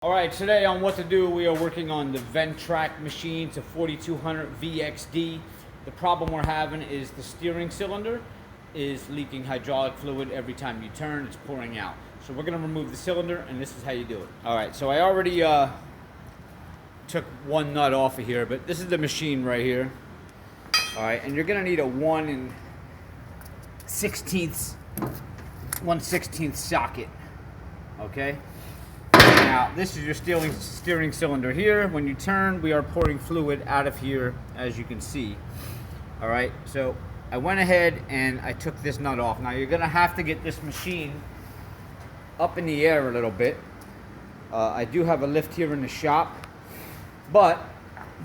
All right, today on What to Do, we are working on the Ventrac machine. It's a 4200 VXD. The problem we're having is the steering cylinder is leaking hydraulic fluid every time you turn. It's pouring out. So we're gonna remove the cylinder, and this is how you do it. All right, so I already took one nut off of here, but this is the machine right here. All right, and you're gonna need a 1/16 socket, okay? Now, this is your steering cylinder here. When you turn, we are pouring fluid out of here, as you can see. All right, so I went ahead and I took this nut off. Now, you're gonna have to get this machine up in the air a little bit. I do have a lift here in the shop, but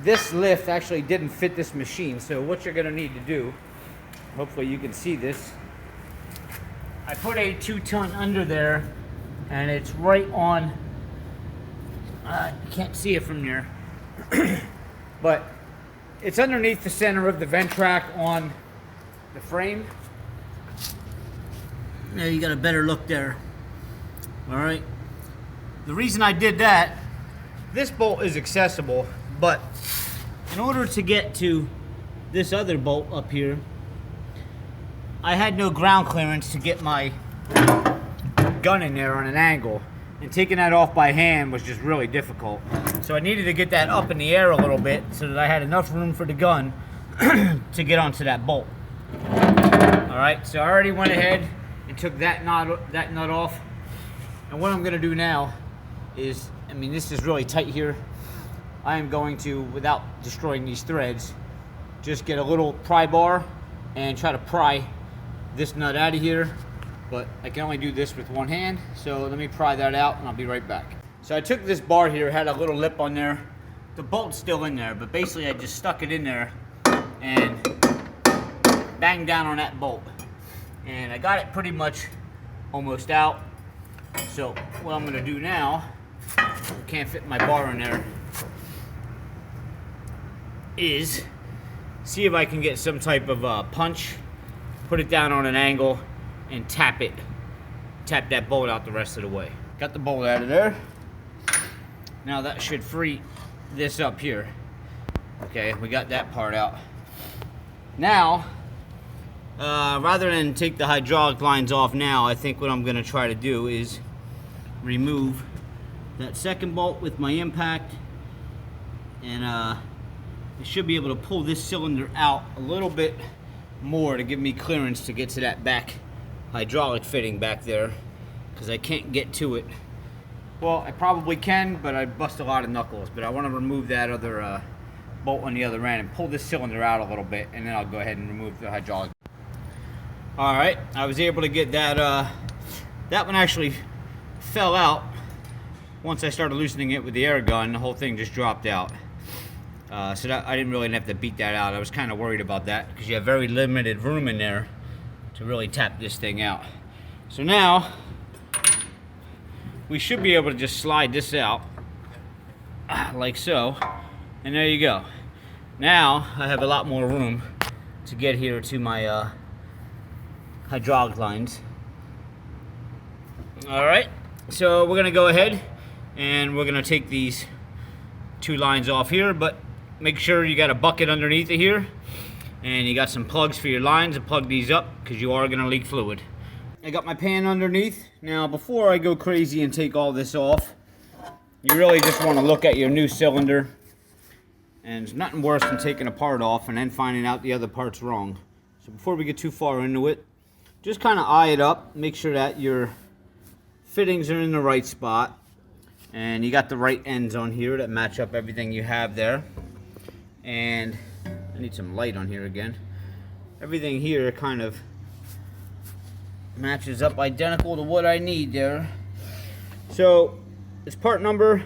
this lift actually didn't fit this machine. So what you're gonna need to do, hopefully you can see this, I put a 2-ton under there, and it's right on, you can't see it from there, but it's underneath the center of the Ventrac on the frame. There, you got a better look there. All right. The reason I did that, this bolt is accessible, but in order to get to this other bolt up here, I had no ground clearance to get my gun in there on an angle, and taking that off by hand was just really difficult. So I needed to get that up in the air a little bit so that I had enough room for the gun to get onto that bolt. All right, so I already went ahead and took that nut off, and what I'm going to do now is, I mean, this is really tight here. I am going to, without destroying these threads, just get a little pry bar and try to pry this nut out of here. But I can only do this with one hand, so let me pry that out and I'll be right back. So I took this bar here, had a little lip on there. The bolt's still in there, but basically I just stuck it in there and banged down on that bolt. And I got it pretty much almost out. So what I'm gonna do now, I can't fit my bar in there, is see if I can get some type of punch, put it down on an angle, and tap that bolt out the rest of the way. Got the bolt out of there. Now that should free this up here. Okay, we got that part out. Now, rather than take the hydraulic lines off now, I think what I'm gonna try to do is remove that second bolt with my impact, and I should be able to pull this cylinder out a little bit more to give me clearance to get to that back hydraulic fitting back there, because I can't get to it. Well, I probably can, but I bust a lot of knuckles. But I want to remove that other bolt on the other end and pull this cylinder out a little bit, and then I'll go ahead and remove the hydraulic. All right, I was able to get that. That one actually fell out once I started loosening it with the air gun. The whole thing just dropped out. So that, I didn't really have to beat that out. I was kind of worried about that because you have very limited room in there to really tap this thing out. So now we should be able to just slide this out like so, and there you go. Now I have a lot more room to get here to my hydraulic lines. All right, so we're gonna go ahead and we're gonna take these 2 lines off here, but make sure you got a bucket underneath it here, and you got some plugs for your lines to plug these up, because you are going to leak fluid. I got my pan underneath. Now, before I go crazy and take all this off, you really just want to look at your new cylinder. And there's nothing worse than taking a part off and then finding out the other part's wrong. So before we get too far into it, just kind of eye it up. Make sure that your fittings are in the right spot. And you got the right ends on here that match up everything you have there. And I need some light on here again. Everything here kind of matches up identical to what I need there. So this part number,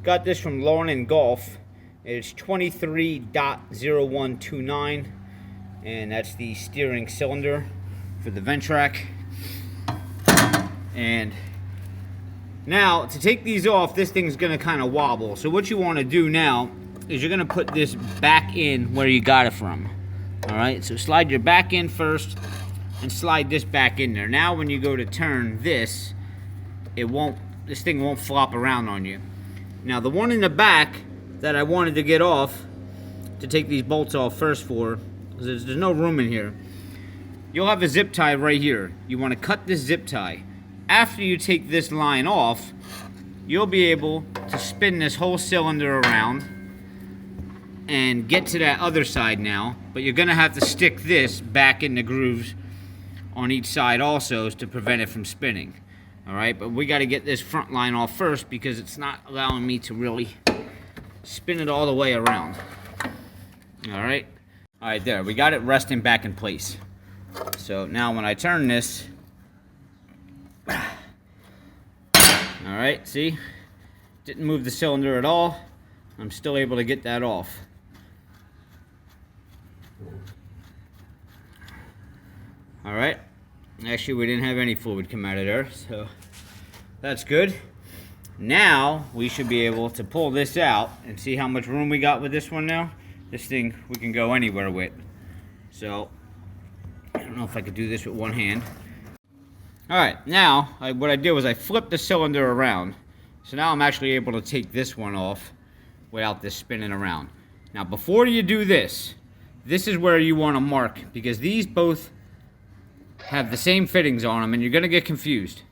got this from Lawn & Golf. It's 23.0129, and that's the steering cylinder for the Ventrac. And now to take these off, this thing's gonna kind of wobble. So what you want to do now is you're gonna put this back in where you got it from. All right, so slide your back in first and slide this back in there. Now when you go to turn this, this thing won't flop around on you. Now the one in the back that I wanted to get off, to take these bolts off first for, because there's no room in here. You'll have a zip tie right here. You want to cut this zip tie. After you take this line off, you'll be able to spin this whole cylinder around and get to that other side now, but you're going to have to stick this back in the grooves on each side also to prevent it from spinning. Alright, but we got to get this front line off first because it's not allowing me to really spin it all the way around. Alright, there, we got it resting back in place. So now when I turn this, alright, see? Didn't move the cylinder at all. I'm still able to get that off. Alright, actually we didn't have any fluid come out of there, so that's good. Now we should be able to pull this out and see how much room we got with this one now. This thing we can go anywhere with. So, I don't know if I could do this with one hand. Alright, now what I did was I flipped the cylinder around. So now I'm actually able to take this one off without this spinning around. Now before you do this, this is where you want to mark, because these both have the same fittings on them and you're going to get confused.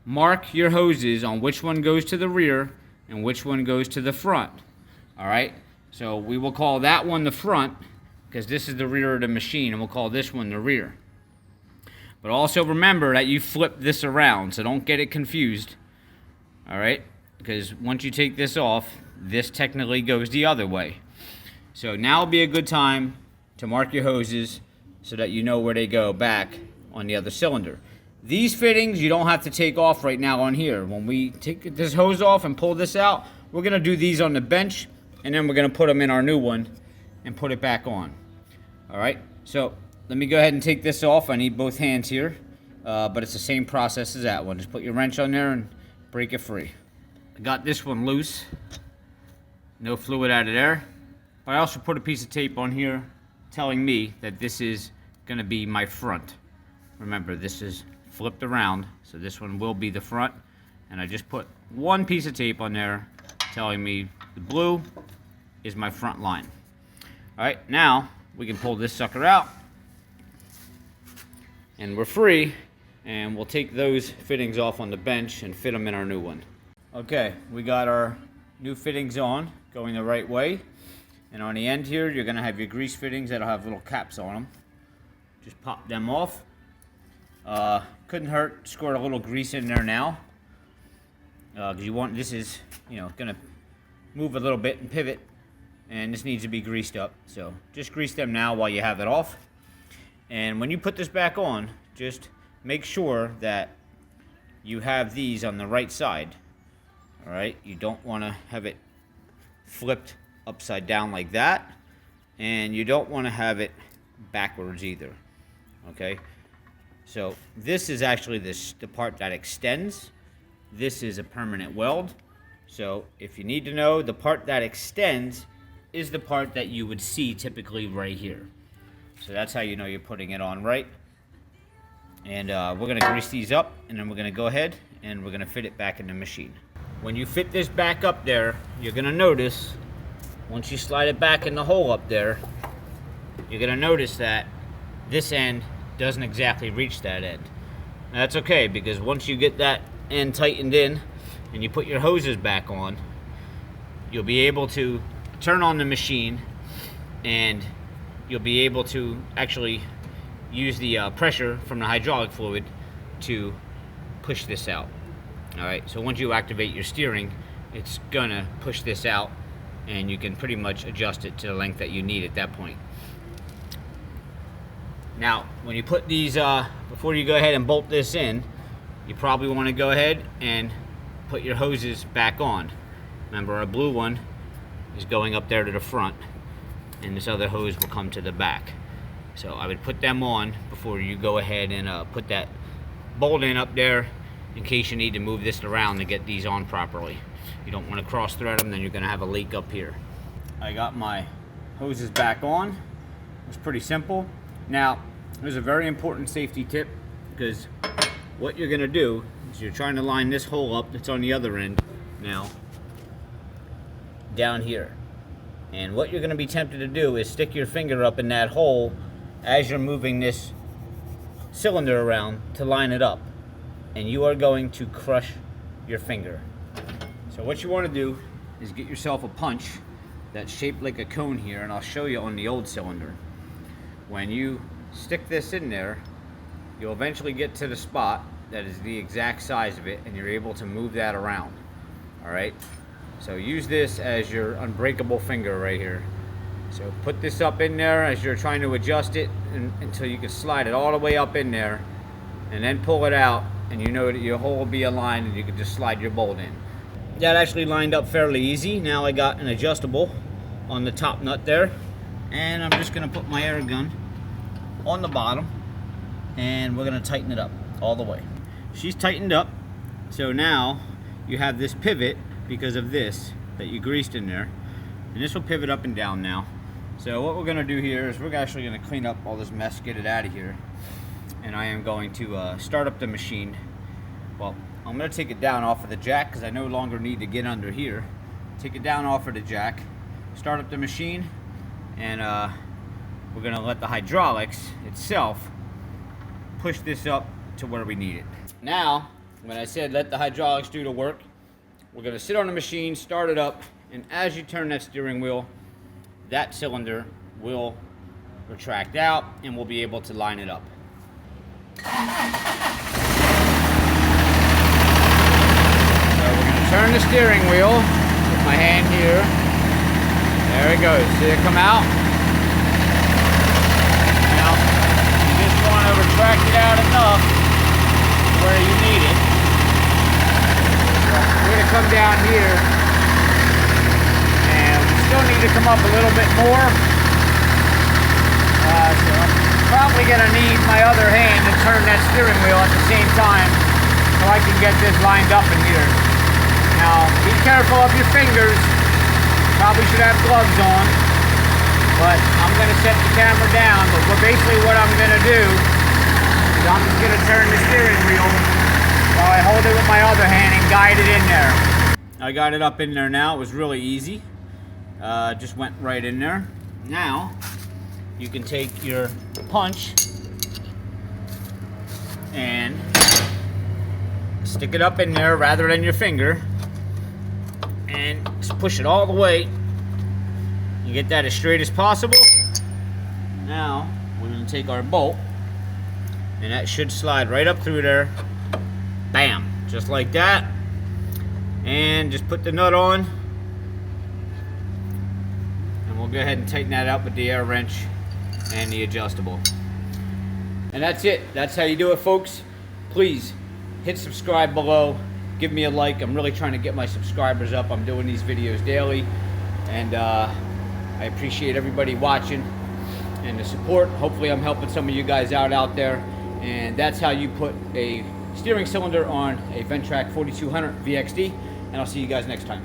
Mark your hoses on which one goes to the rear and which one goes to the front. Alright, so we will call that one the front because this is the rear of the machine, and we'll call this one the rear. But also remember that you flip this around, so don't get it confused. Alright, because once you take this off, this technically goes the other way. So now would be a good time to mark your hoses so that you know where they go back on the other cylinder. These fittings you don't have to take off right now on here. When we take this hose off and pull this out, we're going to do these on the bench, and then we're going to put them in our new one and put it back on. Alright, so let me go ahead and take this off. I need both hands here, but it's the same process as that one. Just put your wrench on there and break it free. I got this one loose. No fluid out of there. But I also put a piece of tape on here telling me that this is going to be my front. Remember, this is flipped around, so this one will be the front. And I just put one piece of tape on there telling me the blue is my front line. Alright, now we can pull this sucker out. And we're free. And we'll take those fittings off on the bench and fit them in our new one. Okay, we got our new fittings on, going the right way. And on the end here, you're going to have your grease fittings that'll have little caps on them. Just pop them off. Couldn't hurt, squirt a little grease in there now. Because you want, this is, going to move a little bit and pivot. And this needs to be greased up. So just grease them now while you have it off. And when you put this back on, just make sure that you have these on the right side. Alright, you don't want to have it flipped upside down like that, and you don't want to have it backwards either. Okay, so this is actually the part that extends. This is a permanent weld. So if you need to know, the part that extends is the part that you would see typically right here. So that's how you know you're putting it on right. And we're going to grease these up, and then we're going to go ahead and we're going to fit it back in the machine. When you fit this back up there, you're going to notice, once you slide it back in the hole up there, you're going to notice that this end doesn't exactly reach that end. Now, that's okay, because once you get that end tightened in and you put your hoses back on, you'll be able to turn on the machine and you'll be able to actually use the pressure from the hydraulic fluid to push this out. Alright, so once you activate your steering, it's gonna push this out, and you can pretty much adjust it to the length that you need at that point. Now, when you put these, before you go ahead and bolt this in, you probably want to go ahead and put your hoses back on. Remember, our blue one is going up there to the front, and this other hose will come to the back. So I would put them on before you go ahead and put that bolt in up there, in case you need to move this around to get these on properly. You don't want to cross thread them, then you're going to have a leak up here. I got my hoses back on. It's pretty simple. Now, there's a very important safety tip, because what you're going to do is you're trying to line this hole up that's on the other end. Now, down here. And what you're going to be tempted to do is stick your finger up in that hole as you're moving this cylinder around to line it up. And you are going to crush your finger. So what you want to do is get yourself a punch that's shaped like a cone here, and I'll show you on the old cylinder. When you stick this in there, you'll eventually get to the spot that is the exact size of it, and you're able to move that around. Alright, so use this as your unbreakable finger right here. So put this up in there as you're trying to adjust it until you can slide it all the way up in there, and then pull it out, and you know that your hole will be aligned and you can just slide your bolt in. That actually lined up fairly easy. Now I got an adjustable on the top nut there, and I'm just going to put my air gun on the bottom, and we're going to tighten it up all the way. She's tightened up, so now you have this pivot because of this that you greased in there, and this will pivot up and down now. So what we're going to do here is we're actually going to clean up all this mess, get it out of here, and I am going to start up the machine. Well, I'm going to take it down off of the jack because I no longer need to get under here. Take it down off of the jack, start up the machine, and we're going to let the hydraulics itself push this up to where we need it. Now, when I said let the hydraulics do the work, we're going to sit on the machine, start it up, and as you turn that steering wheel, that cylinder will retract out and we'll be able to line it up. Turn the steering wheel with my hand here. There it goes. See it come out? Now, you just want to retract it out enough to where you need it. We're going to come down here, and we still need to come up a little bit more. So I'm probably going to need my other hand to turn that steering wheel at the same time so I can get this lined up in here. Now, be careful of your fingers. Probably should have gloves on. But I'm going to set the camera down. But basically what I'm going to do is I'm just going to turn the steering wheel while I hold it with my other hand and guide it in there. I got it up in there now. It was really easy. Just went right in there. Now, you can take your punch and stick it up in there rather than your finger. And just push it all the way. You get that as straight as possible. Now we're going to take our bolt, and that should slide right up through there. Bam, just like that. And just put the nut on, and we'll go ahead and tighten that up with the air wrench and the adjustable. And that's it. That's how you do it, folks. Please hit subscribe below. Give me a like. I'm really trying to get my subscribers up. I'm doing these videos daily, and I appreciate everybody watching and the support. Hopefully I'm helping some of you guys out there, and that's how you put a steering cylinder on a Ventrac 4200 VXD, and I'll see you guys next time.